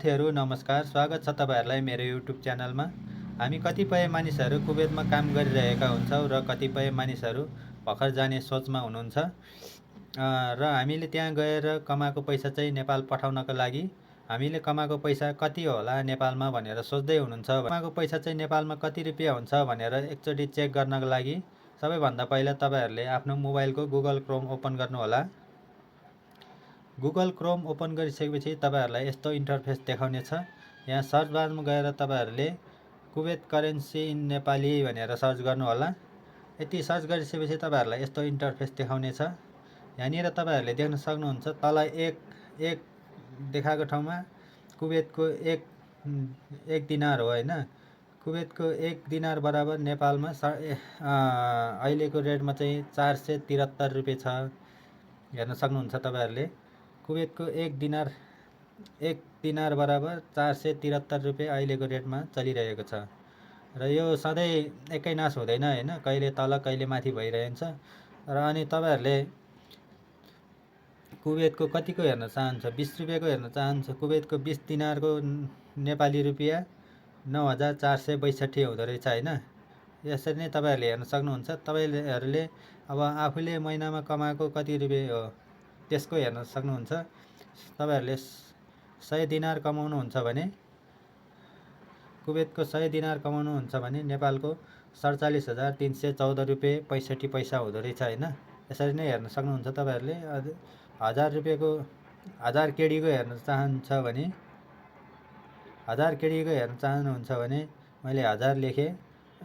साथीहरू नमस्कार, स्वागत छ तपाईहरुलाई मेरो युट्युब च्यानलमा। हामी कतिपय मानिसहरू कुवेतमा काम गरिरहेका हुन्छौँ र कतिपय मानिसहरू भर्खर जाने सोचमा हुनुहुन्छ। र हामीले त्यहाँ गएर कमाएको पैसा चाहिँ नेपाल पठाउनको लागि हामीले कमाएको पैसा कति होला नेपालमा भनेर सोच्दै हुनुहुन्छ। कमाएको पैसा चाहिँ नेपालमा कति रुपैयाँ हुन्छ भनेर एकचोटि चेक गर्नको लागि सबैभन्दा पहिला तपाईहरुले आफ्नो मोबाइलको गुगल क्रोम ओपन गर्नु होला। गुगल क्रोम ओपन गरिसकेपछि तपाईहरुलाई यस्तो इन्टरफेस देखाउने छ। यहाँ सर्च बारमा गएर तपाईहरुले कुवेत करेन्सी इन नेपाली भनेर सर्च गर्नु होला। यति सर्च गरिसकेपछि तपाईहरुलाई यस्तो इन्टरफेस देखाउने छ। यहाँनिर तपाईहरुले देख्न सक्नुहुन्छ तल एक देखाएको ठाउँमा कुवेतको एक दिनार हो हैन। कुवेतको एक दिनार बराबर नेपालमा अहिलेको रेटमा चाहिँ 473 रुपैयाँ छ। हेर्न सक्नुहुन्छ तपाईहरुले कुवेतको एक दिनार बराबर 473 रुपैयाँ अहिलेको रेटमा चलिरहेको छ। र यो सधैँ एकै नास हुँदैन हैन, कहिले तल कहिले माथि भइरहन्छ। र अनि तपाईहरुले कुवेतको कतिको हेर्न चाहन्छ, 20 रुपैयाँको हेर्न चाहन्छ। कुवेतको 20 दिनारको नेपाली रुपैयाँ 9462 हुँदो रहेछ हैन। यसरी नै तपाईहरुले हेर्न सक्नुहुन्छ। तपाईहरुले अब आफूले महिनामा कमाएको कति रुपैयाँ हो त्यसको हेर्न सक्नुहुन्छ। तपाईहरुले 100 दिनार कमाउनुहुन्छ भने कुवेतको 100 दिनार कमाउनुहुन्छ भने नेपालको 47314 रुपैयाँ 65 पैसा हुँदो रहेछ हैन। यसरी नै हेर्न सक्नुहुन्छ तपाईहरुले। 1000 रुपैयाँको 1000 केडीको हेर्न चाहन्छ भने 1000 केडीको हेर्न चाहनुहुन्छ भने मैले 1000 लेखे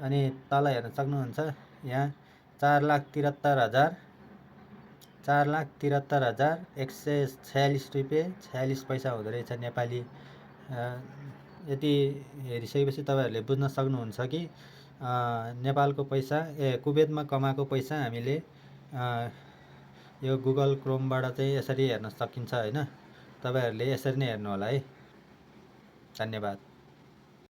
अनि तल हेर्न सक्नुहुन्छ। यहाँ 4,73,146 रुपैयाँ 46 पैसा हुँदो रहेछ नेपाली। यति हेरिसकेपछि तपाईहरुले बुझ्न सक्नुहुन्छ कि नेपालको पैसा कुवेतमा कमाएको पैसा हामीले यो गुगल क्रोमबाट चाहिँ यसरी हेर्न सकिन्छ हैन। तपाईहरुले यसरी नै हेर्नु होला है। धन्यवाद।